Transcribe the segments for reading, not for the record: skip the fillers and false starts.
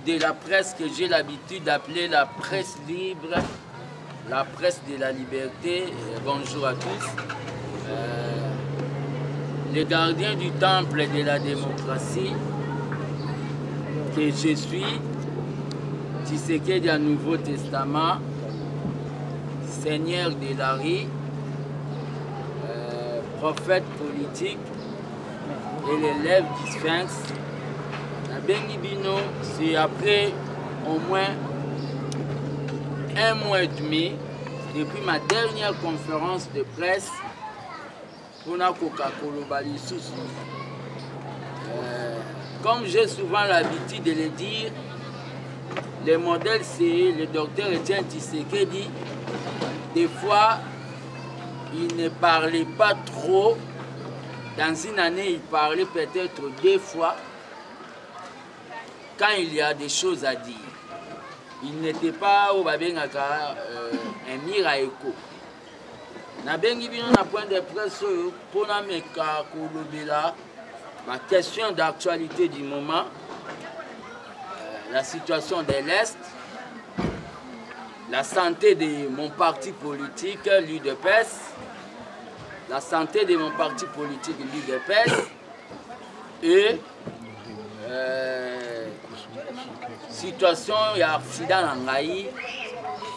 de la presse que j'ai l'habitude d'appeler la presse libre, la presse de la liberté. Bonjour à tous. Les gardiens du temple de la démocratie que je suis, Tshisekedi du Nouveau Testament, Seigneur de Lari, prophète politique et l'élève du Sphinx. La Bengibino, c'est après au moins un mois et demi, depuis ma dernière conférence de presse, pour la Coca-Cola. Comme j'ai souvent l'habitude de le dire, le modèle c'est le docteur Etienne Tshisekedi. Des fois, il ne parlait pas trop. Dans une année, il parlait peut-être 2 fois. Quand il y a des choses à dire, il n'était pas au Babengaka un miraéco. Nabengi bino na point de presse pour na meka kolobela ma question d'actualité du moment, la situation de l'Est, la santé de mon parti politique, l'UDPS, la santé de mon parti politique, l'UDPS, et situation y a accident en Ngaï,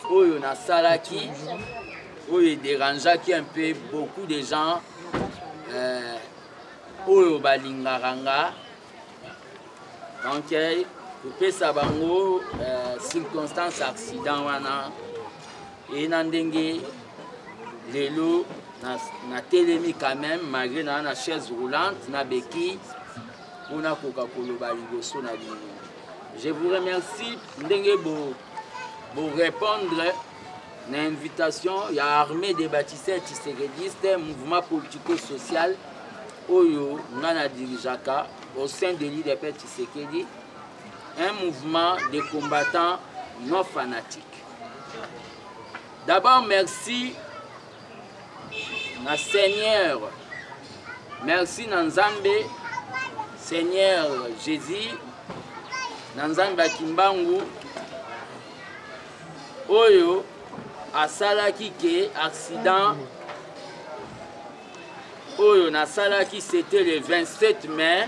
où il y a Salaki, où il dérangeait un peu beaucoup de gens, où il y a Lingaranga. Donc, il peut savoir circonstances accident et Nandenge, les lots, na télémi quand même, malgré na chaise roulante, na béquille, on a Coca-Cola Baligoso na bino. Je vous remercie pour répondre à l'invitation. Il y a armée des bâtisseurs tshisekidistes, un mouvement politico-social Oyo Nana Dirijaka au sein de l'UDPS Tshisekedi, un mouvement de combattants non fanatiques. D'abord, merci na Seigneur, merci Nanzambe, Seigneur Jésus, Nanzamba Kimbangu, Oyo, Asalaki ke accident, Oyo, Nasalaki c'était le 27 mai,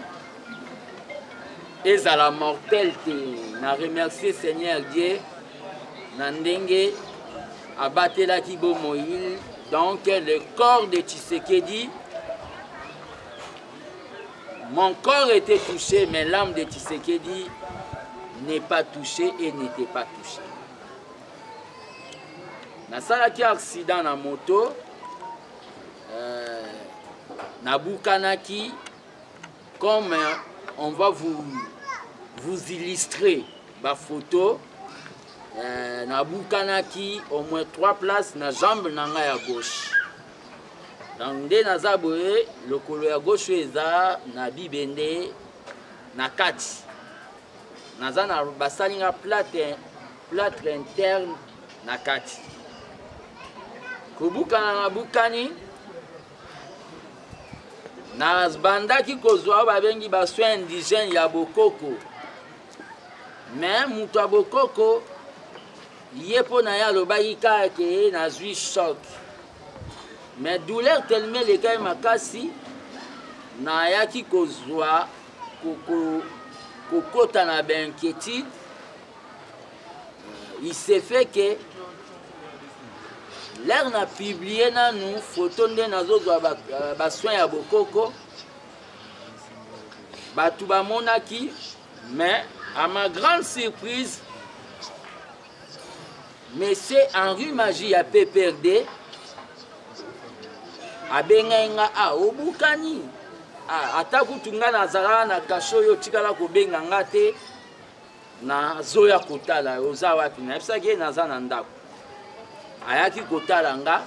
et à la mortalité. Na remercié Seigneur Dieu, Nandenge, Abatela Kibo Moïl, donc le corps de Tshisekedi. Mon corps était touché, mais l'âme de Tshisekedi n'est pas touchée et n'était pas touchée. Nasalaki accident na moto, Nabukanaki, comme on va vous illustrer ma photo, Nabukanaki au moins 3 places na jambe nanga ya gauche. Donc nde nazaboye lokolo ya gauche eza na bibende na kati. Naza na basalinga plâtre interne na kati. Kubukana na bukani na bandaki kozwa babengi ba soins indigènes ya bokoko. Mais mutu ya bokoko ye po na ya lobaki kaka ke nazwi choc. Mais douleur tellement les cas makasi na yaki kozwa kokota na inquiétude. Il s'est fait que l'air n'a publié na nous photo nde nazozwa ba soins ya bokoko batu bamonaki, mais à ma grande surprise monsieur Henri Magie ya PPRD abenga nga obukani ata kutunga nazala na kasho yo tikala kobenga nga te na zoya kotala oza wapi na ebisaki naza na ndako ayaki kotala nga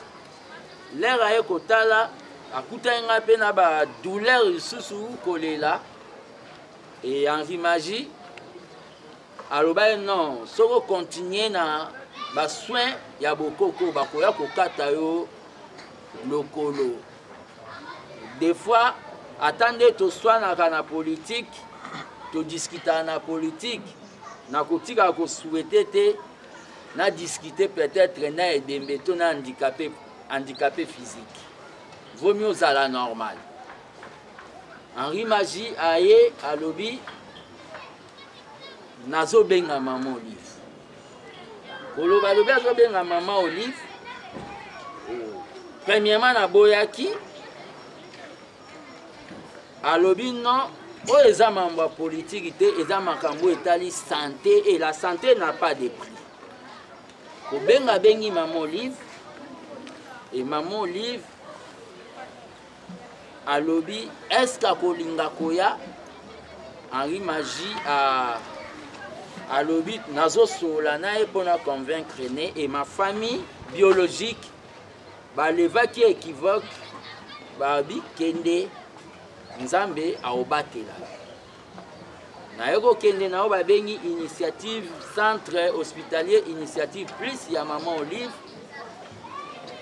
lera aye kotala akutani nga mpe na badouleur lisusu kolela et Henri Magie alobai non soko continue na basoin ya bokoko bakoya kokata yo lokolo. Des fois attendez to swanaka na politique to discuter na politique nakotika ko souhaiter na discuter peut-être na edembeto na handicapé physique. Vaut mieux à la normale. Henri Magie aye alobi nazo benga maman Olive. Koloba lobi azo benga maman Olive. Premièrement na boyaki alobi non o eza mambo politique te eza makambo etali santé et la santé n'a pas de prix. Ko benga bengi maman Olive et maman Olive alobi est-ce que kolinga koya Henri Magie alobi nazo sola na e pona convaincre ne et ma famille biologique ba leva qui équivoque ba bi kende nzambe aobatela na yoko kende na ba bengi initiative centre hospitalier initiative plus ya maman Olive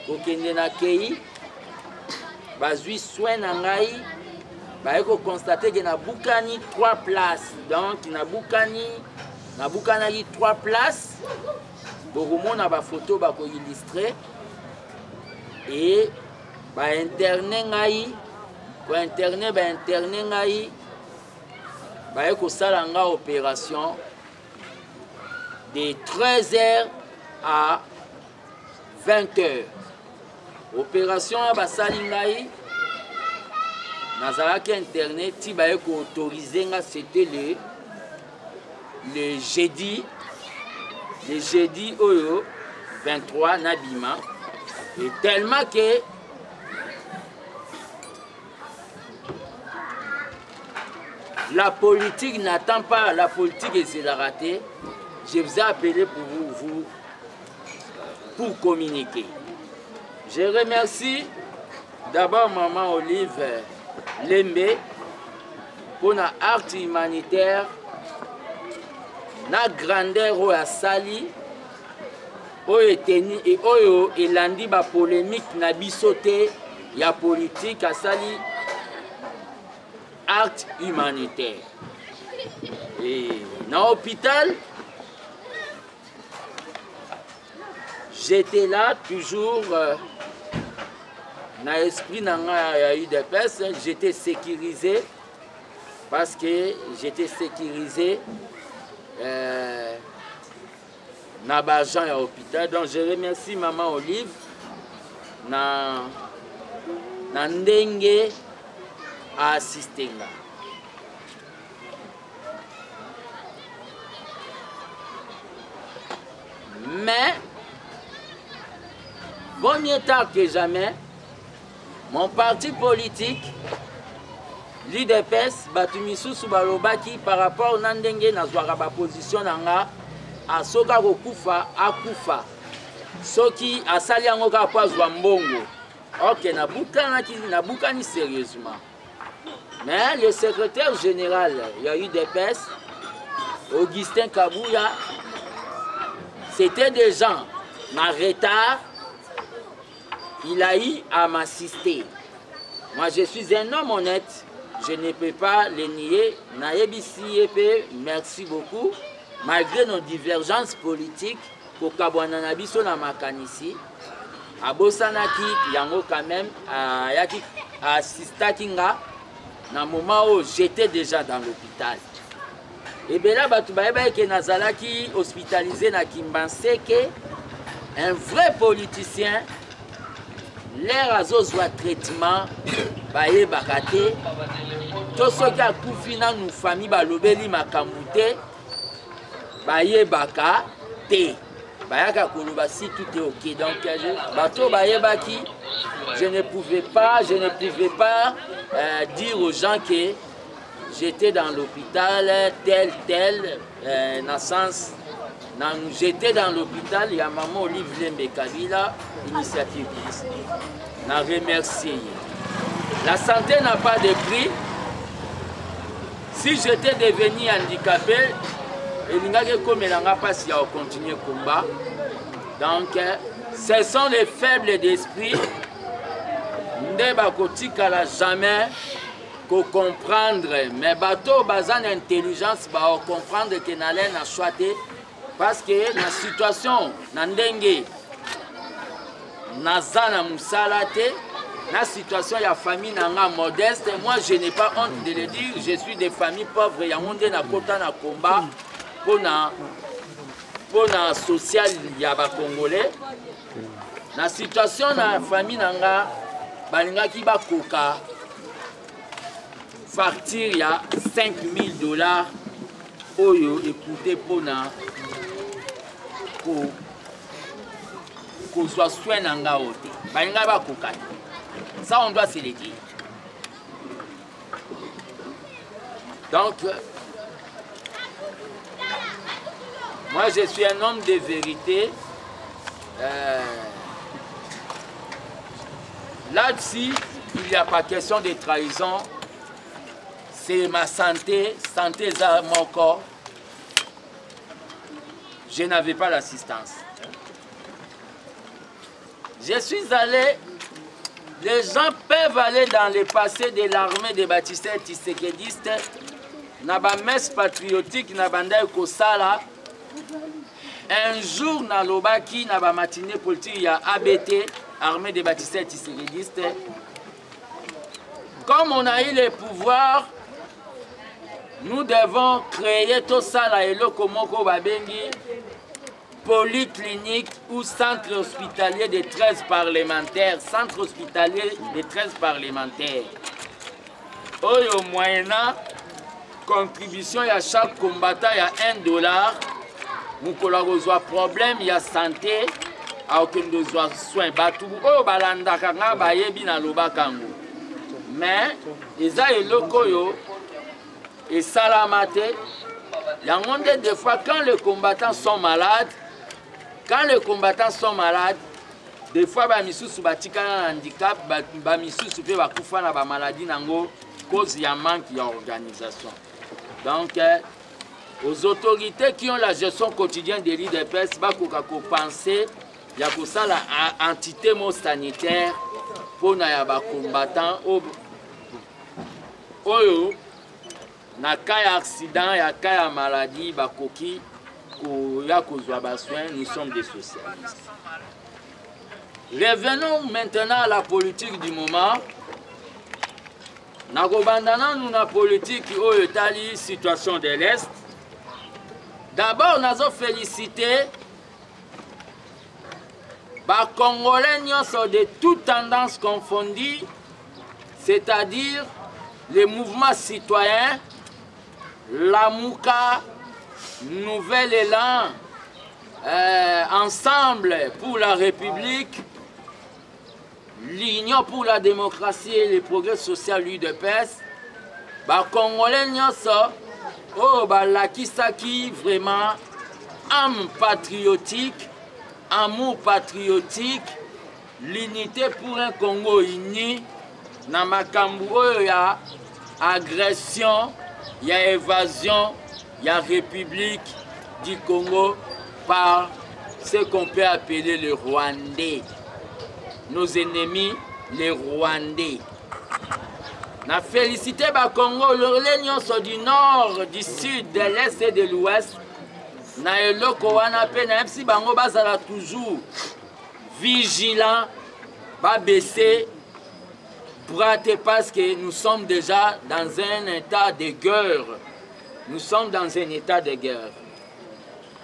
ko kende na kei bazui soin na ngai ba yoko constater que na bukani 3 places donc na bukani 3 places bokomona ba photo ba ko illustrer et ba internet ngai ko internet ngai ba ko sala nga opération de 13h à 20h. Opération ba sali ngai nazalaki internet ti ba ko autoriser nga c'était le jeudi oyo 23 nabima. Et tellement que la politique n'attend pas, la politique est la ratée. Je vous ai appelé pour communiquer. Je remercie d'abord maman Olive Lembe pour la art humanitaire, la grandeur à Sali. Oyo eteni et oyo elandi ba polémique na bisote ya politique asali art humanitaire. Et dans l'hôpital, j'étais là toujours dans l'esprit n'a eu de personnes, j'étais sécurisé parce que j'étais sécurisé na bagent à l'hôpital. Donc je remercie maman Olive na ndenge a assisté là. Mais vaut mieux tard que jamais, mon parti politique l'UDPS Batumisusu Balobaki par rapport à ndenge na zwaka ba position nanga asoka kokufa akufa soki asali yango ka pazwa mbongo. OK, nabukani sérieusement. Mais le secrétaire général, il y a eu des PES, Augustin Kabouya, c'était des gens en retard. Il a eu à m'assister. Moi, je suis un homme honnête. Je ne peux pas le nier. Merci beaucoup. Malgré nos divergences politiques, pour Kabouana Nabiso na makanisi, à Bosanaki, yango quand même, à Yaki, à Sistakinga, dans le moment où j'étais déjà dans l'hôpital. Et bien là, Batoubaïba qui Nazalaki hospitalisé na Kimbanseke, un vrai politicien, l'air à zozwa traitement, baye bakate, tout ce qui a koufina nous famille balobeli makamute, baye baka te. Bayaka Kolobasi, tout est ok. Donc, bateau baye baki, je ne pouvais pas dire aux gens que j'étais dans l'hôpital, tel, dans le sens, j'étais dans l'hôpital, il y a maman Olive Lembe Kabila, initiative. Je remercie. La santé n'a pas de prix. Si j'étais devenu handicapé, il n'y a pas si on continue le combat. Donc, ce sont les faibles d'esprit. Ne bakotika la jamais comprendre, mais bateau bazan intelligence ba comprendre que n'allait na choité parce que la situation n'andenge nazana musalate la situation ya famille nanga modeste. Moi je n'ai pas honte de le dire, je suis de famille pauvre ya monde na kota na combat pour na social ya ba congolais na situation na famille nanga balinga ki ba koka facture il y a $5,000 oyo écoutez pour soit soin nanga ote balinga ba koka ça on doit se le dire. Donc moi je suis un homme de vérité. Là-dessus il n'y a pas question de trahison. C'est ma santé, santé à mon corps. Je n'avais pas l'assistance. Je suis allé, les gens peuvent aller dans le passé de l'armée des baptistes tshisekedi, na ba messe patriotique, na banda ekosala. Un jour, na lobaki, na ba matinée politique, il y a ABT, armée des baptistes tshisekedi. Comme on a eu le pouvoir, nous devons créer tout ça là et le komoko babengi polyclinique ou centre hospitalier de 13 parlementaires. Centre hospitalier de 13 parlementaires. Oyo moyennant contribution à chaque combattant il y a $1. Nous avons problème il y a santé à aucun besoin soin. Batu oyo balanda kanga bayebi na lobakango. Mais ils a le koyo et salamate, il y a des fois quand les combattants sont malades, des fois bamisusu batika na handicap, bamisusu pe bakufa na ba maladie nango cause ya manque ya organisation. Donc aux autorités qui ont la gestion quotidienne des lits de peste, bakoka ko penser ya ko sala entité sanitaire pour na ya ba combattants oyo na cas d'accident, il y a cas de maladie, bakoki, ya kozwa ba soin, nous sommes des socialistes. Revenons maintenant à la politique du moment. Nakobandana nous na politique oyo tali situation de l'Est. D'abord, nous avons félicité ba Congolais de toutes tendances confondues, c'est-à-dire les mouvements citoyens, la Mouka, Nouvel Élan, Ensemble pour la République, l'Union pour la démocratie et le progrès social l'UDPS, bah Congolais nyonso, oh bah lakisaki vraiment âme patriotique, amour patriotique, l'unité pour un Congo uni, na makambu oyo ya agression. Il y a évasion, il y a République du Congo par ce qu'on peut appeler les Rwandais. Nos ennemis, les Rwandais. Na félicité ba Congo, les nyonso du nord, du sud, de l'est et de l'ouest. Na eloko wana pe na si bango bazala toujours vigilant, ba baisser parce que nous sommes déjà dans un état de guerre. Nous sommes dans un état de guerre.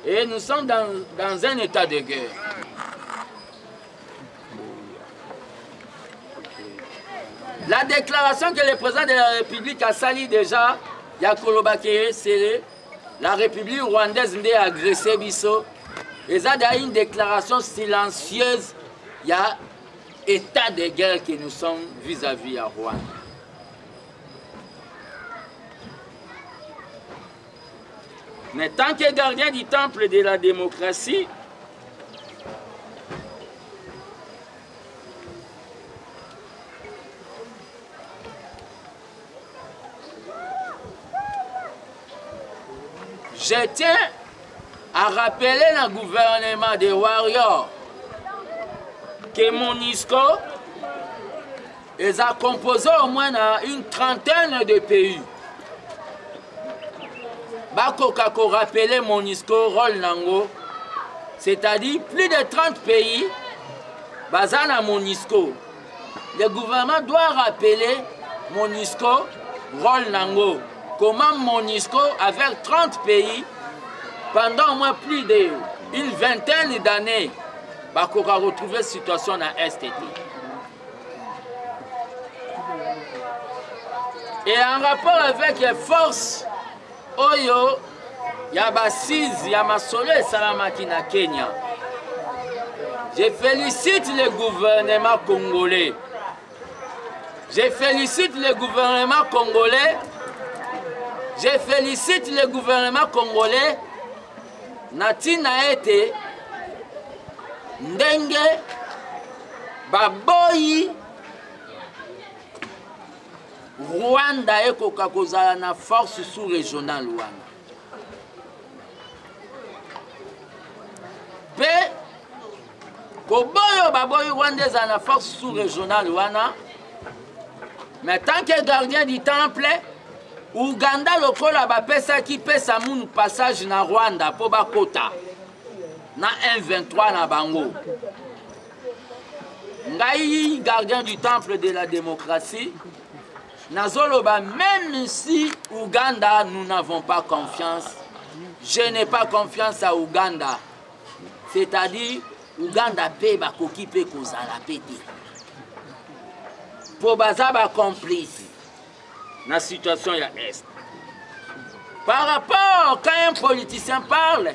Et nous sommes dans un état de guerre. La déclaration que le président de la République a sali déjà, Yakolobake, c'est la République rwandaise n'a agressé Bisso. Et ça a une déclaration silencieuse. Il y a état de guerre que nous sommes vis-à-vis à Rwanda. Mais tant que gardien du temple de la démocratie, je tiens à rappeler le gouvernement des Warriors que MONUSCO Ils ont composé au moins une trentaine de pays. Bakoka ko rappeler MONUSCO rôle nango, c'est-à-dire plus de 30 pays bazana MONUSCO. Le gouvernement doit rappeler MONUSCO rôle nango. Comment MONUSCO avec 30 pays pendant au moins plus d'une vingtaine d'années bakoka retrouver situation dans STT. Et en rapport avec les forces Oyo, Yabasiz, Yamasolo et Salamaki na Kenya. Je félicite le gouvernement congolais. Je félicite le gouvernement congolais. Je félicite le gouvernement congolais. Natina ete ndenge baboyi Rwanda ekoka kozala na force sous-régionale wana. Pe koboyo baboyi Rwanda ezala na force sous-régionale wana. Mais tant que gardien du temple, Uganda lokola bapesa ki pesa munu passage na Rwanda po bakota na M23 na bango. Ngai gardien du temple de la démocratie. Nazoloba, même si Ouganda, nous n'avons pas confiance, je n'ai pas confiance à Ouganda. C'est-à-dire, Ouganda paie bakoki pe kozala pété. Pour bazaba complice dans la situation ya Est. Par rapport, quand un politicien parle,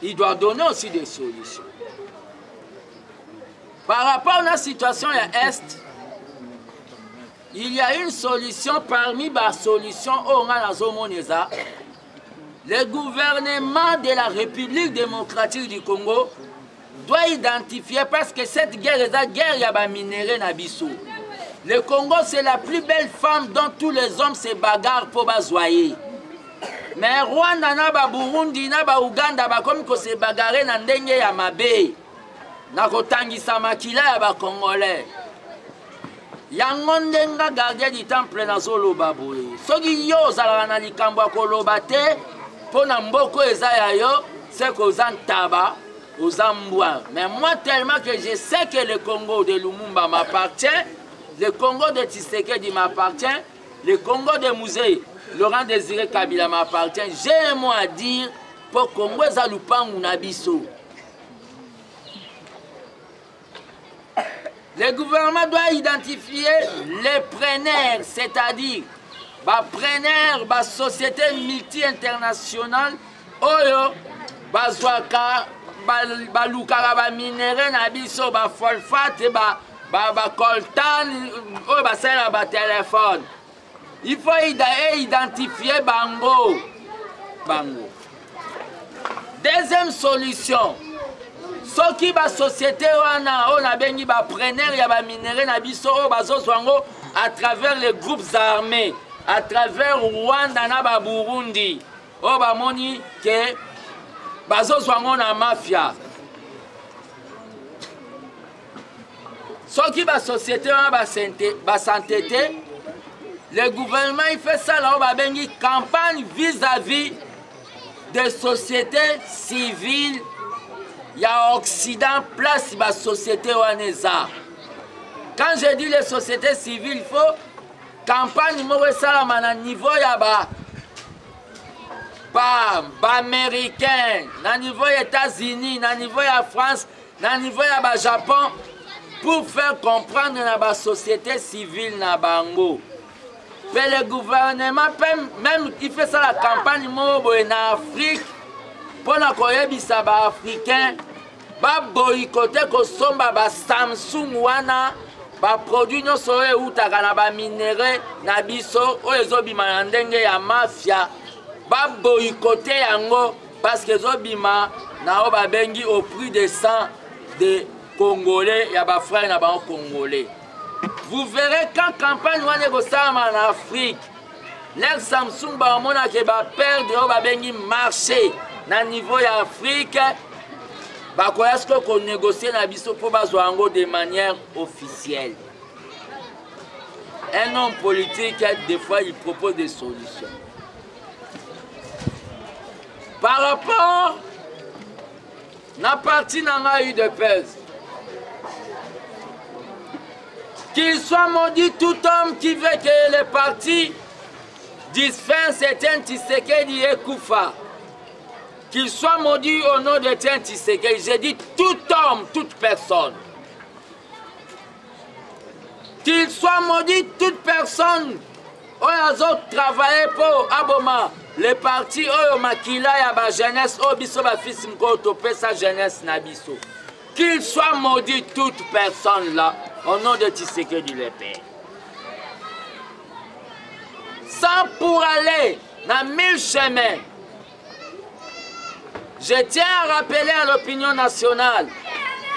il doit donner aussi des solutions. Par rapport à la situation à Est, il y a une solution parmi les solutions au Moneza. Le gouvernement de la République démocratique du Congo doit identifier, parce que cette guerre est la guerre ya minéraux nabiso. Le Congo, c'est la plus belle femme dont tous les hommes se bagarrent pour bazoyer. Mais Rwanda, Burundi, Ouganda, comme que se bagarrer dans ndenge ya mabe. Nakotangisa makila ya ba Congolais. Yango ndenga gardien du temple na zoloba boye. Soki yo ozalaka na likambo ya koloba te mpo na mboko eza ya yo, c'est que oza ntaba, oza mbwa. Mais moi tellement que je sais que le Congo de Lumumba m'appartient, le Congo de Tshisekedi m'appartient, le Congo de Musée Laurent Désiré Kabila m'appartient, j'ai un mot à dire pour Congo eza lupangu na biso. Le gouvernement doit identifier les preneurs, c'est-à-dire les preneurs, les sociétés multi-internationales, oyo, bazwaka, balukaka, ba minéraux na biso, ba phosphate, ba coltan, oyo basala ba téléphone. Il faut identifier bango. Deuxième solution. Ce qui ba société wana on a bengi ba preneur ya ba minéraux na biso o bazozwango à travers les groupes armés, à travers Rwanda na ba Burundi. O ba moni que bazozwango na mafia. Ce qui ba société wana ba s'entêter, le gouvernement il fait ça là o ba bengi campagne vis-à-vis des sociétés civiles. Il y a Occident, place la société ouanesa. Quand je dis les sociétés civiles, il faut campagne à niveau américain, à niveau États-Unis, à niveau France, à niveau Japon, pour faire comprendre la société civile na bango. Mais le gouvernement, même il fait ça la campagne en Afrique, pour la koyebisa ba africain ba boycotter ko somba ba Samsung wana ba produit nyonso oyo utaka na ba minéraux na biso oyo ezobima na ndenge ya mafia ba boycotter yango parce que ezobima na o ba bengi au prix de sang de Congolais ya ba frère na ba Congolais. Vous verrez quand campagne wana ekosama en Afrique, les Samsung ba mona ke ba perdre o ba bengi marché. Na niveau d'Afrique, bakoya siko ko négocier na biso po bazwa yango de manière officielle. Un homme politique, des fois, il propose des solutions. Par rapport à la partie n'a eu de pèse, qu'il soit maudit tout homme qui veut que les partis dispersent Etienne Tshisekedi et Koufa. Qu'il soit maudit au nom d'Etienne Tshisekedi. J'ai dit tout homme, toute personne. Qu'il soit maudit toute personne qui a travaillé pour Aboma, les partis Oyo Makila ya ba jeunesse o biso ba fils mko topé sa jeunesse na biso. Qu'il soit maudit toute personne là au nom de Tshisekedi le Père. Sans pour aller dans 1000 chemins. Je tiens à rappeler à l'opinion nationale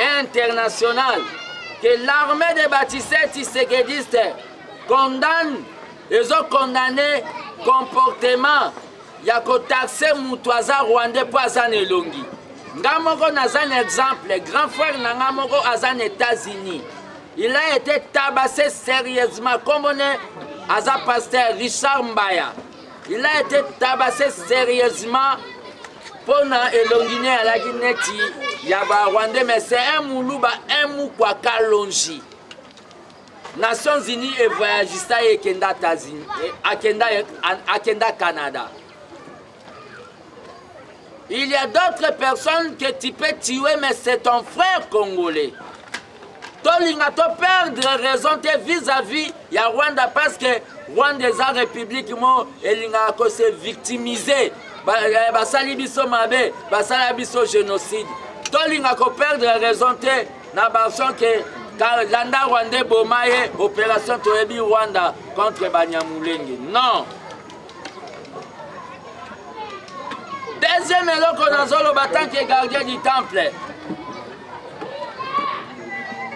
et internationale que l'armée des bâtisseurs tshisekidistes condamne, ils ont condamné comportement ya kotaxe mutuaza rwandais pour azan elongi. Ngamoko nazan exemple, grand frère Nangamoko azan États-Unis. Il a été tabassé sérieusement comme on est Aza pasteur Richard Mbaya. Il a été tabassé sérieusement pour elongine à la Guinée. Yaba Rwandais, mais c'est un moulouba, un moukwa kalonji. Nations Unies et voyagista et Kenda Tazini, Akenda Canada. Il y a d'autres personnes que tu peux tuer, mais c'est ton frère congolais. Tolinga to perdre raison vis-à-vis de Rwanda parce que Rwanda est une république mo elinga ko se victimiser. Basali biso mabe, basala biso génocide. Tolinga ko perdre raison te na bason que landa Rwanda bomaye opération Toyebi Rwanda contre Banyamulenge. Non. Deuxième eloko nazolo battant que gardien du temple.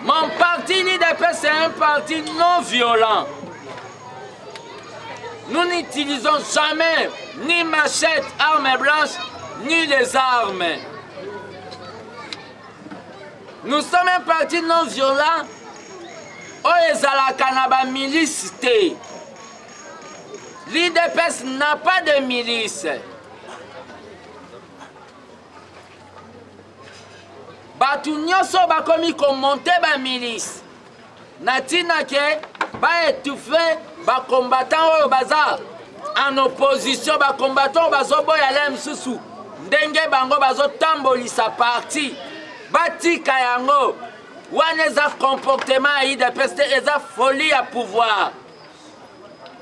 Mon parti l'IDP c'est un parti non violent. Nous n'utilisons jamais ni machette, armes blanches, ni les armes. Nous sommes un parti non violent. Oyezala Kanaba milice. L'IDPS n'a pas de milice. Batu nyoso bakomi komonte ba milice. Natina ke ba étouffer ba combattant oyo baza en opposition ba combattant bazo boya la msusu. Ndenge bango bazo tambolisa parti. Batika yango waneza comportement IDPS eza folie à pouvoir.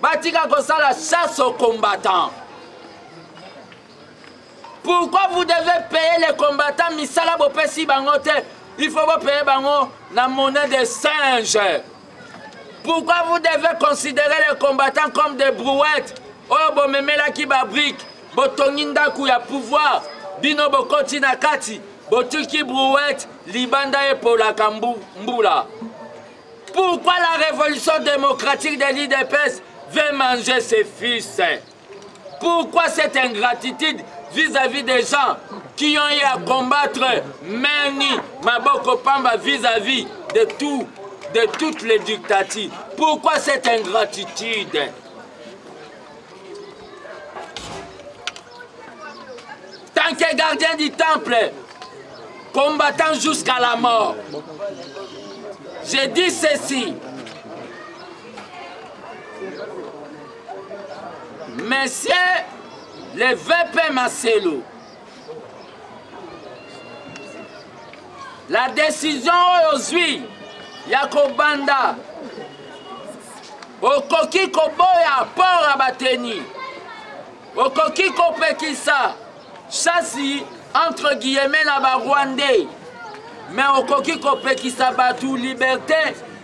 Batika kosala chasse aux combattants. Pourquoi vous devez payer les combattants misala bopesi bangote? Il faut vous payer bango la monnaie de singe. Pourquoi vous devez considérer les combattants comme des brouettes? Oh bomemela ki ba brique, botonginda ku ya pouvoir, bino bokoti na kati, botuki brouette, libanda et pour la Kambula. Pourquoi la révolution démocratique de l'IDPS veut manger ses fils? Pourquoi cette ingratitude vis-à-vis des gens qui ont eu à combattre Meni, Maboko Pamba vis-à-vis de toutes les dictatures? Pourquoi cette ingratitude? Tant que gardien du temple, combattant jusqu'à la mort, j'ai dit ceci. Messieurs, les VP Marcelo, la décision aujourd'hui, Yakobanda, Okoki Koboya, Port Abateni, Okoki Kopekisa, Chassi, entre guillemets, la Rwandais, mais Okoki Kopekisa Batu, liberté,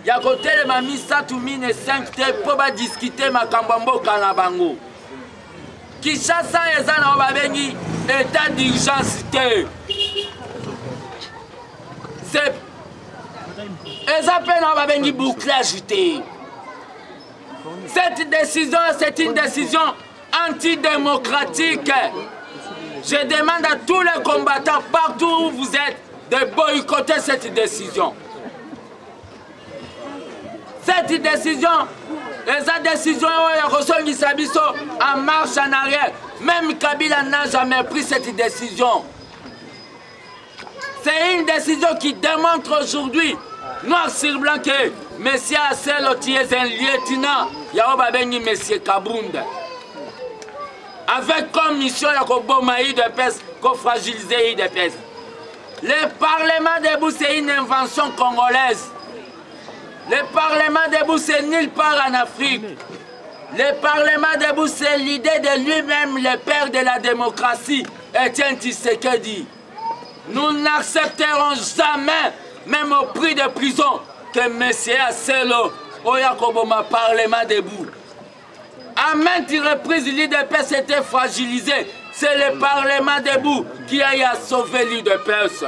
Yakote le Mamisa Toumine 5T pour discuter ma Kambambo Kanabango. Kinshasa eza na babengi état d'urgence te. C'est eza pe na babengi bouclage te. Cette décision, c'est une décision antidémocratique. Je demande à tous les combattants partout où vous êtes de boycotter cette décision. Cette décision, cette décision en marche en arrière. Même Kabila n'a jamais pris cette décision. C'est une décision qui démontre aujourd'hui, noir sur blanc, que M. Asselo est un lieutenant, Yaobabengi M. Kabunda. Avec comme mission, il de peste, de fragiliser de peste. Le Parlement debout, c'est une invention congolaise. Le Parlement debout, c'est nulle part en Afrique. Le Parlement debout, c'est l'idée de lui-même, le père de la démocratie, Etienne Tshisekedi. Nous n'accepterons jamais, même au prix de prison, que M. Asselo, Oyakoboma, Parlement debout. À maintes reprises, l'IDPS était fragilisé. C'est le Parlement debout qui a sauvé l'IDPS.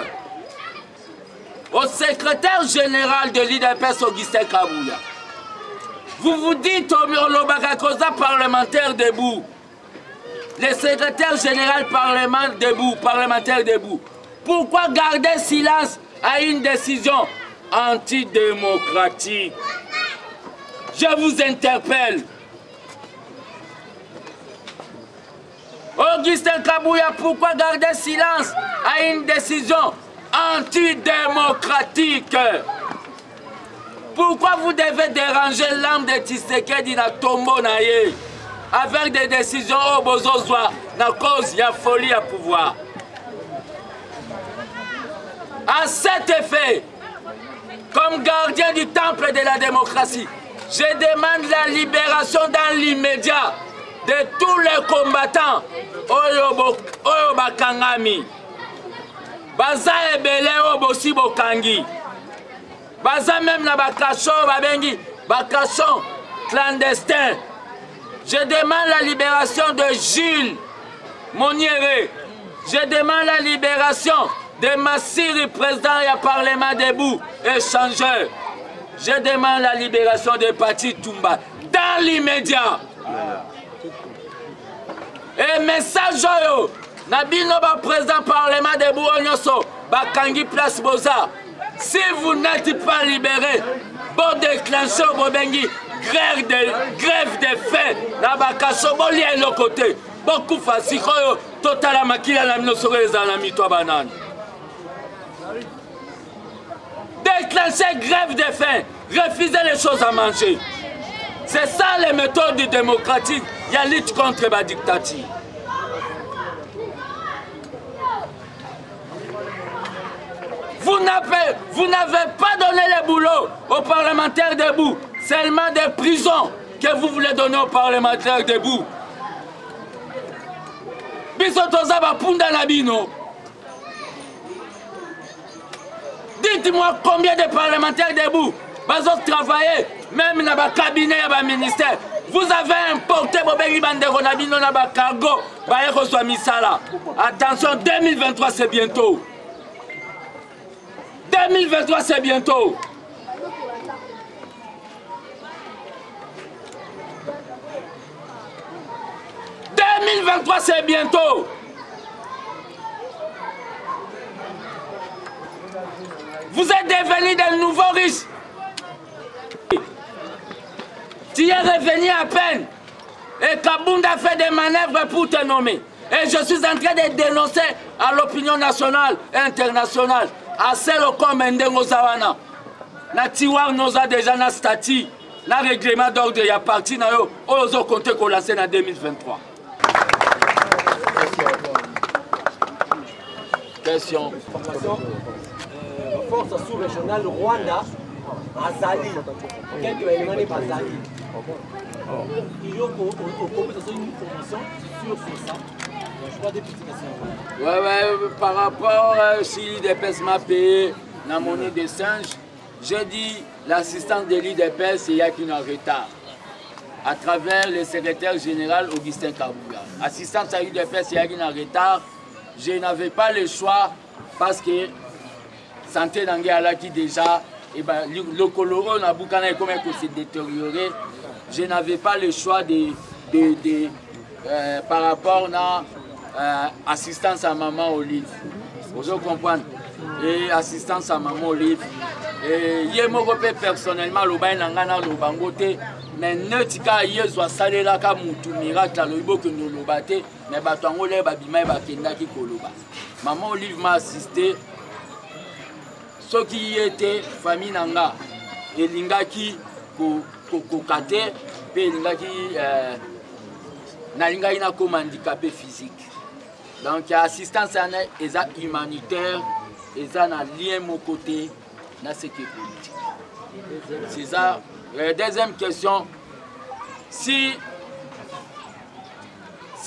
Au secrétaire général de l'IDPS, Augustin Kabouya, vous vous dites au Lobakakosa parlementaire debout. Le secrétaire général parlementaire debout. Pourquoi garder silence à une décision antidémocratique? Je vous interpelle. Augustin Kabouya, pourquoi garder silence à une décision antidémocratique? Pourquoi vous devez déranger l'âme de Tshisekedi na tombo na ye avec des décisions au bozozwa na cause ya folie à pouvoir? À cet effet, comme gardien du temple de la démocratie, je demande la libération dans l'immédiat de tous les combattants Oyo Bakangami. Baza ebele Obosi Bokangi. Baza même na bakachon babengi bakachon clandestin. Je demande la libération de Jules Moniere. Je demande la libération de Massiri, président du Parlement debout, échangeur. Je demande la libération de Pati Toumba dans l'immédiat. Et message oyo Nabino ba président Parlement debout Onyoso Bakangi place Boza. Si vous n'êtes pas libéré, bon déclencher au Bengi grève de faim. Na bakaso boli à l'autre côté. Beaucoup facile total à makila la minosore les anami toi banane. Déclencher grève de faim, refuser les choses à manger. C'est ça les méthodes démocratiques. Il y a lutte contre la dictature. Vous n'avez pas donné le boulot aux parlementaires debout. Seulement des prisons que vous voulez donner aux parlementaires debout. Bisotoza Bapunda Nabino. Dites-moi combien de parlementaires debout ont travaillé, même dans le cabinet et le ministère. Vous avez importé Bobengi Bandero Nabino dans le cargo. Attention, 2023 c'est bientôt. 2023 c'est bientôt. C'est bientôt. Vous êtes devenus des nouveaux riches. Tu es revenu à peine. Et Kabunda fait des manœuvres pour te nommer. Et je suis en train de dénoncer à l'opinion nationale et internationale. À celle comme Ndengo Zawana. Na tiwar noza déjà na statut. Na règlement d'ordre il y a parti na yo. Ozo compter qu'on lance en 2023. Question. Force sous-régionale Rwanda, Azali. Quelques éléments de Bazali. Il y a une information sur ça. Je crois des petites questions. Ouais, par rapport si l'IDPS m'a payé la monnaie des singes, j'ai dit l'assistance de l'IDPS, il y a qu'une en retard. À travers le secrétaire général Augustin Kabouya. Assistance à l'IDPS, il y a qu'une en retard. Je n'avais pas le choix parce que santé d'Angela qui déjà, le coloro n'a pas comme s'est détérioré. Je n'avais pas le choix par rapport à assistance à maman Olive. Vous comprenez? et assistance à Maman Olive. Et je me personnellement le bain nangana le bangote mais netika yezo salé la ka mutu miracle le ibo que nous le baté mais batango le babima ba kenda ki koloba. Maman Olive m'a assisté ce qui était famille nanga et lingaki ko kate pe lingaki na linga ina comme handicapé physique. Donc assistance est humanitaire et ça n'a lien mon côté dans ce qui est politique. C'est ça. Deuxième question, si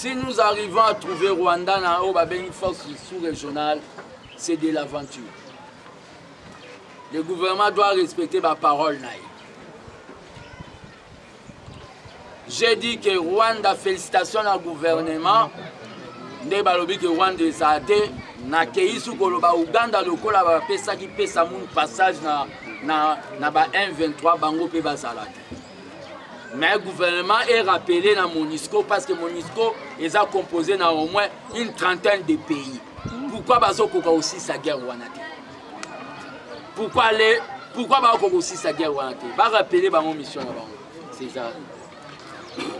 nous arrivons à trouver Rwanda dans une force sous-régionale, c'est de l'aventure. Le gouvernement doit respecter ma parole. J'ai dit que Rwanda, félicitations au gouvernement. Nde balobi que Rwanda ezate na keisu koloba Uganda lokola ba pesa ki pesa mun passage na ba 123 bango pe bazala. Mais le gouvernement est rappelé dans MONUSCO parce que MONUSCO est composé dans au moins une trentaine de pays. Pourquoi bazokoka aussi sa guerre Rwanda? Pourquoi bazokoka aussi sa guerre Rwanda? Ba rappeler ba mon mission là-bas. C'est ça.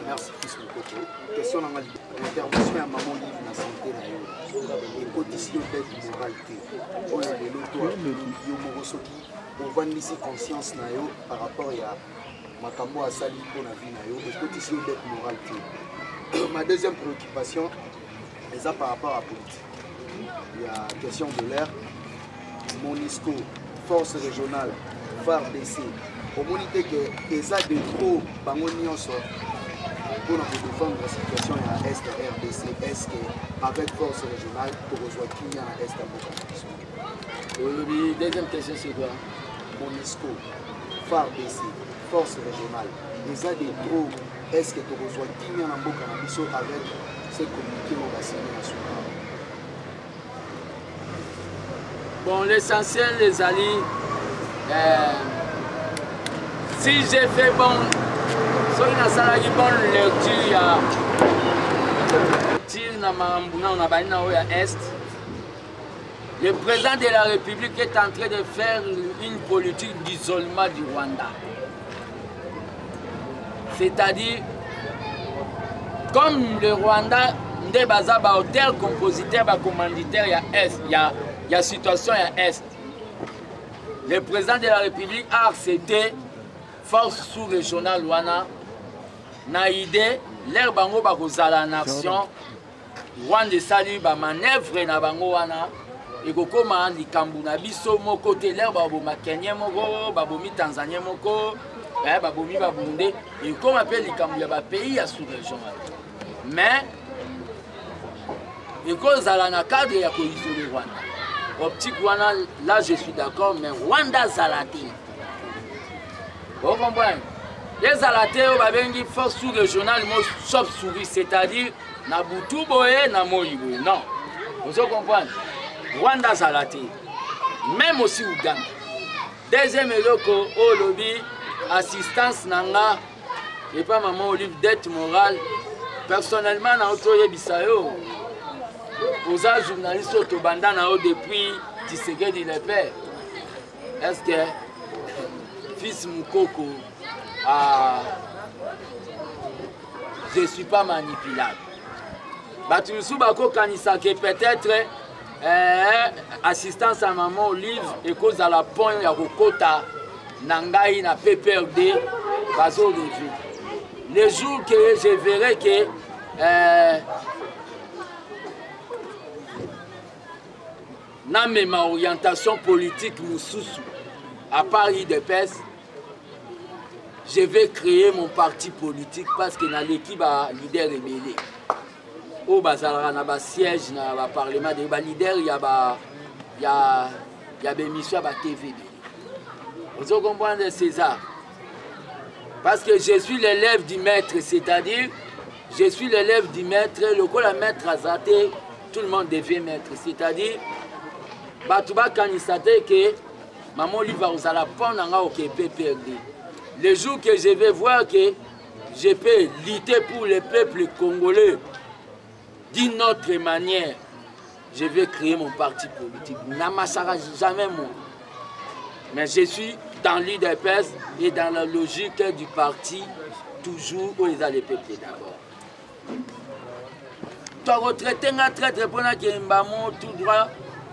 Merci Fils Mokoko. Question dans l'intervention à Maman Olive dans la santé et condition d'être moralité. On a des lotos on va laisser conscience par rapport à Makambo à Sali pour la vie et condition d'être moralité. Ma deuxième préoccupation est ça par rapport à la politique. Il y a question de l'air, MONUSCO, force régionale, FARDC. Au monité que les a de trop bangonions pour défendre la situation à l'Est de RDC, est-ce qu'avec force régionale, pour rejoindre qui à l'Est de deuxième question, c'est quoi? MONUSCO, FARDC, force régionale, les a de trop, est-ce que pour rejoindre qui à l'Est avec ces communautés au bassin national? Bon, l'essentiel, les alliés, si j'ai fait bon, si on a fait bonne lecture, le président de la République est en train de faire une politique d'isolement du Rwanda. C'est-à-dire, comme le Rwanda, il y a auteur, compositeur, commanditaire, il y a situation, il y a Est. Le président de la République a accepté force sous-régionale Rwanda. Na idée, l'air bango bakozala nation, Rwanda sali ba manœuvre na bango wana, et kokoma likambu na biso moko te l'air babo Kenya moko, babomi Tanzanie moko, babomi Burundi, et comme appelle likambu ya ba pays ya sous-région. Mais et kozala na cadre ya ko isoler Rwanda. Optique wana, là je suis d'accord, mais Rwanda zalati. Vous comprenez? Les alatés au babengi force sous-régionale sauf souris, c'est-à-dire na butu boye na moyiboye. Non. Vous comprenez? Rwanda zalaté. Même aussi Uganda. Deuxième éloko au lobby assistance nanga et pas Maman Olive dette morale. Personnellement na otoye bisayo. Aux journalistes autobanda na o depuis Tshisekedi le père. Est-ce que Fils Mokoko, je ne suis pas manipulable. Batunusu Bako Kanisa que peut-être assistance à Maman Olive et cause à la pointe ya Rokota Nangai na PPRD bazo revu. Les jours que je verrai que na ma orientation politique mususu à Paris de PES, je vais créer mon parti politique parce que dans l'équipe a leader rebelle. Au bazar na ba siège na ba parlement de ba leader il y a des missions à TV. Vous comprenez César? Parce que je suis l'élève du maître, c'est-à-dire je suis l'élève du maître, le coup la maître azaté, tout le monde devient maître, c'est-à-dire Batouba Kanisate que Maman Olive va la prendre au PPRD. Le jour que je vais voir que je peux lutter pour le peuple congolais d'une autre manière, je vais créer mon parti politique. N'amassera jamais moi. Mais je suis dans l'UDPS et dans la logique du parti, toujours où ils ont les peuples d'abord. Tu as retraité un traître pour un tout droit.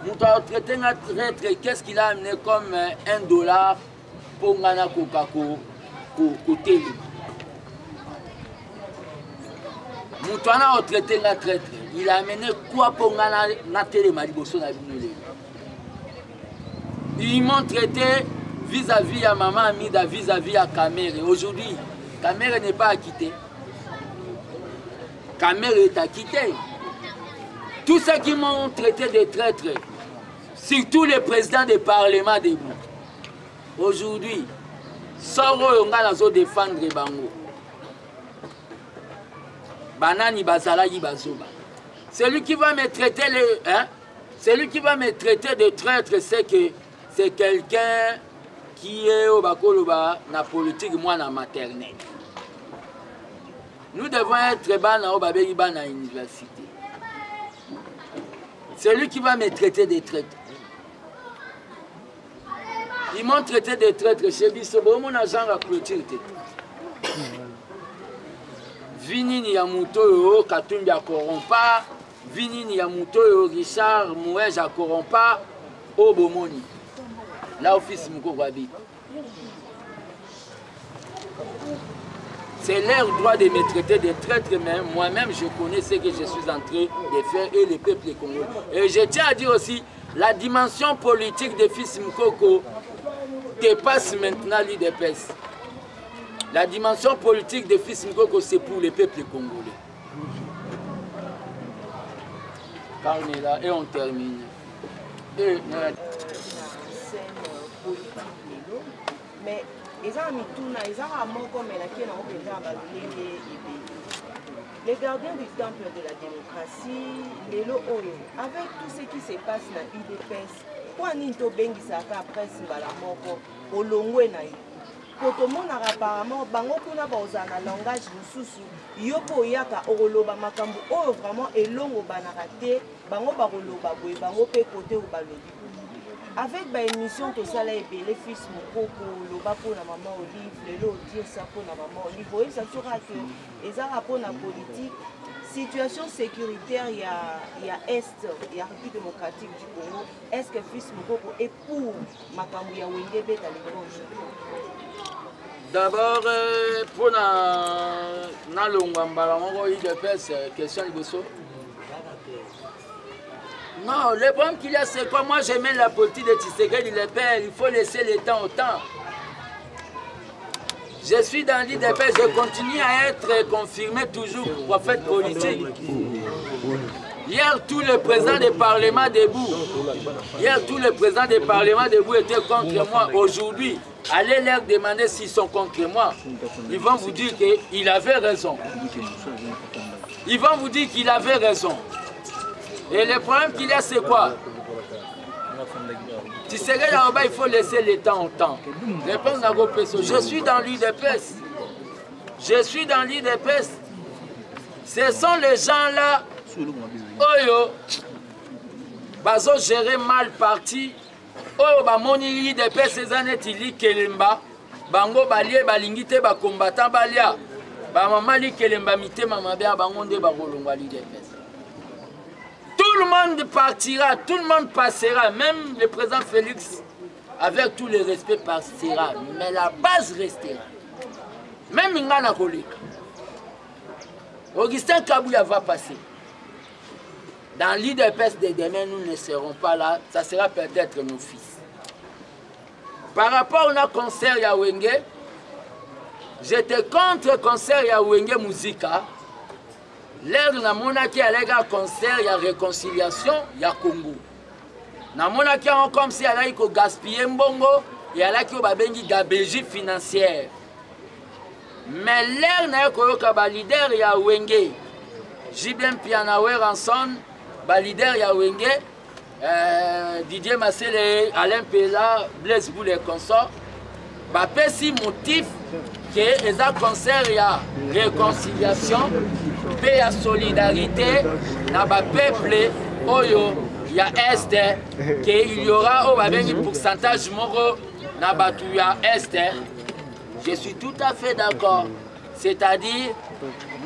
Tu as retraité un traître, qu'est-ce qu'il a amené comme $1 pour un côté. Moutouana a retraité un traître. Il a amené quoi pour un télémaliboso na binole. Ils m'ont traité vis-à-vis à Maman Amida, vis-à-vis à Kamere. Aujourd'hui, Kamere n'est pas acquitté. Kamere est acquitté. Tous ceux qui m'ont traité de traîtres, surtout les présidents des parlements debout. Aujourd'hui, Soro Yongana défendre Bango. Banani Bazala Yibazoba. Celui qui va me traiter celui qui va me traiter de traître, c'est que c'est quelqu'un qui est au Bakoloba, na politique, moi, na maternelle. Nous devons être bana au Babéiba na université. Celui qui va me traiter de traître. Ils m'ont traité de traître chez Bissobo, mon agent a clôture. Vinini Yamuto, Katumbi a corrompa, Vinini Yamuto, Richard Mouej a corrompa, Obomoni. Là, office Mouko habite. C'est leur droit de me traiter de traître, mais moi-même je connais ce que je suis en train de faire et le peuple congolais. Et je tiens à dire aussi, la dimension politique de Fils Mkoko dépasse maintenant l'UDPS. La dimension politique de Fils Mkoko, c'est pour le peuple congolais. Car on est là et on termine. Et, mais les gardiens du temple de la démocratie, avec tout ce qui se passe dans l'UDPS, pourquoi nous bengisaka presse balamoko olongwe na kotomonaka apparemment bango kuna bazana langage mususu yo boyaka okoloba makambo oyo vraiment elongo banaka te bango bakoloba boye bango pe côté ou balobi avec ba émission tosala ebele Fils Mokoko loba pour na maman Olive lelo dire ça pour na maman Olive voyez ça sera que ezara pour na politique situation sécuritaire il y a est il y a République démocratique du Congo est-ce que Fils Mokoko est pour makambo ya wenge beta l'éponge? D'abord pour na longamba moko UDPS question liboso. Non, le problème qu'il y a, c'est quoi? Moi, j'aime la politique de Tshisekedi, le père, il faut laisser le temps au temps. Je suis dans l'UDPS, je continue à être confirmé toujours prophète politique. Hier, tous les présidents des parlements debout, étaient contre moi. Aujourd'hui, allez leur demander s'ils sont contre moi. Ils vont vous dire qu'il avait raison. Ils vont vous dire qu'il avait raison. Et le problème qu'il y a, c'est quoi? Tu sais que là-bas, il faut laisser le temps au temps. Je suis dans l'UDPS. Je suis dans l'UDPS. Ce sont les gens-là, Oyo, bazo gérer mal parti. Oyo, ba moni l'UDPS, ces années, Tili Kelemba, Bango Balie, Balingite, ba combattant Balia, ba maman li Kelemba, mite, maman bien, Bangonde, Bagolongwa l'UDPS. Tout le monde partira, tout le monde passera, même le président Félix, avec tout le respect, passera, mais la base restera. Même Ngana Koleka. Augustin Kabouya va passer. Dans l'UDPS de demain, nous ne serons pas là, ça sera peut-être nos fils. Par rapport au concert Yawenge, j'étais contre le concert Yawenge Musica. L'air na monaki alega concert, il y a réconciliation, il y a Congo. Na monaki on comme si elle a eu gaspiller mbongo, il y a là qui a bengi gabegie financière. Mais l'air na koyoka ba leader ya Wenge, Jibem Pianawe Ranson, ba leader ya Wenge, Didier Massele, Alain Pela, Blaise Boule et consorts, ba pesi motif que eza concert ya réconciliation. Paix à solidarité, na ba peuple oyo il y a Est, qu'il y aura un pourcentage moro na batu ya Est. Je suis tout à fait d'accord. C'est-à-dire,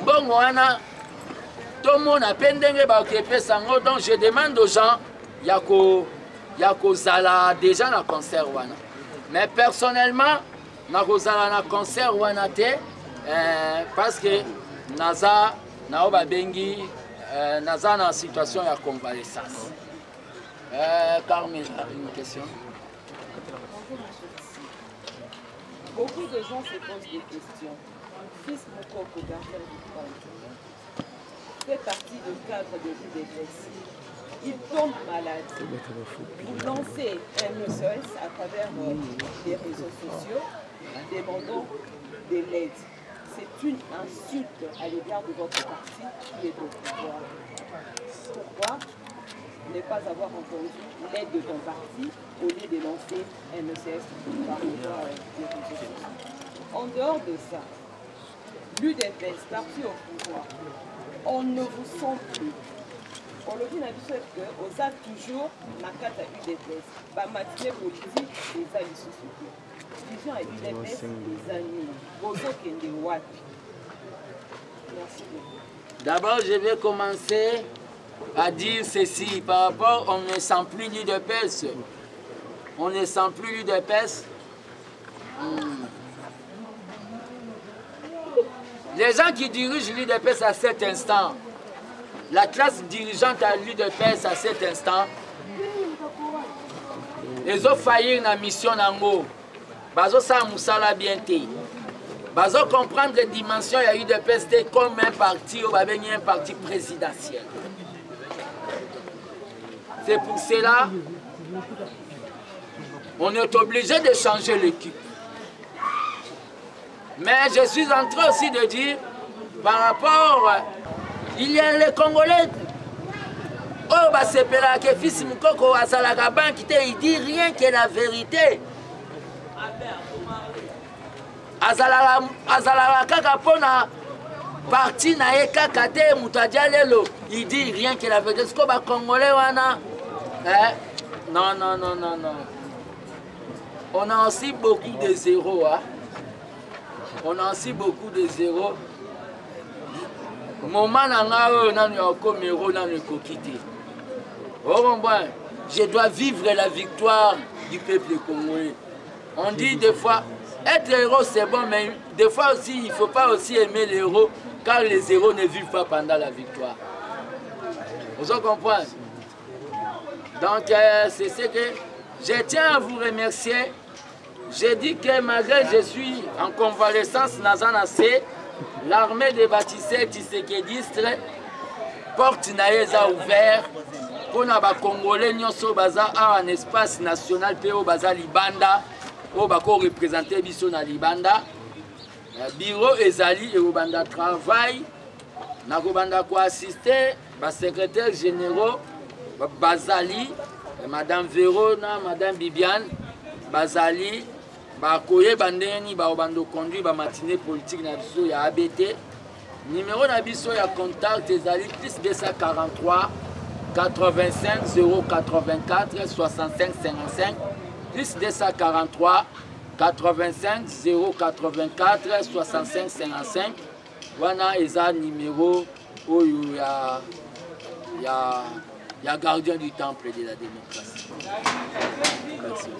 bon, tout le monde a pendenge ba sango, donc je demande aux gens, yako zala déjà na concert wana. Mais personnellement, nako zala na concert wana te, parce que naza na oba bengi, naza na situation ya convalescence. Carmen, une question. Beaucoup de gens se posent des questions. Fils Mokoko, gardien du compte, fait partie du cadre de l'UDPS. Il tombe malade. Vous lancez un SOS à travers les réseaux sociaux, demandant de l'aide. C'est une insulte à l'égard de votre parti qui est au pouvoir. Pourquoi ne pas avoir entendu l'aide de ton parti au lieu de lancer un SOS par rapport les réseaux sociaux? En dehors de ça, l'UDPS, parti au pouvoir, on ne vous sent plus. On le dit, on a toujours la carte à l'UDPS. La matière politique, les amis sociaux. Vision à l'UDPS, les amis. Merci beaucoup. D'abord, je vais commencer à dire ceci par rapport, on ne sent plus l'UDPS. On ne sent plus l'UDPS. Les gens qui dirigent l'UDPS à cet instant, la classe dirigeante à l'UDPS à cet instant, ils ont failli dans la mission Nango. Ils ont bien été. Ils ont comprendre les dimensions de l'UDPS comme un parti, un parti présidentiel. C'est pour cela on est obligé de changer l'équipe. Mais je suis en train aussi de dire, par rapport, il y a les Congolais, oh, bah c'est que fils Mokoko à Salagaban qui il dit rien que la vérité. Azala kaka pona parti na kaka te mutadia lelo, il dit rien que la vérité. Est-ce que ba Congolais wana? Non, non, non, non, non. On a aussi beaucoup de zéros. Hein? On a aussi beaucoup de zéros. Moment je dois vivre la victoire du peuple congolais. On dit des fois, être héros c'est bon, mais des fois aussi, il ne faut pas aussi aimer les héros, car les héros ne vivent pas pendant la victoire. Vous comprenez? Donc, c'est ce que je tiens à vous remercier. J'ai dit que malgré que je suis en convalescence, Nazanase, l'armée de Baptiste Tshisekedi, porte naïsa ouvert pour les Congolais nyonso baza un espace national pour baza Libanda, pour représenter biso na Libanda. Bureau ezali et banda travail, na banda ko assister ba secrétaire généraux Bazali, Madame Verona, Madame Bibiane, Bazali, Bakoye Bandeni, Bando conduit la matinée politique na biso ya ABT. Numéro na biso ya contact ezali plus 243 85 084 65 55 plus 243 85 084 65 55. Wana eza numéro oyo ya gardien du temple de la démocratie. Merci.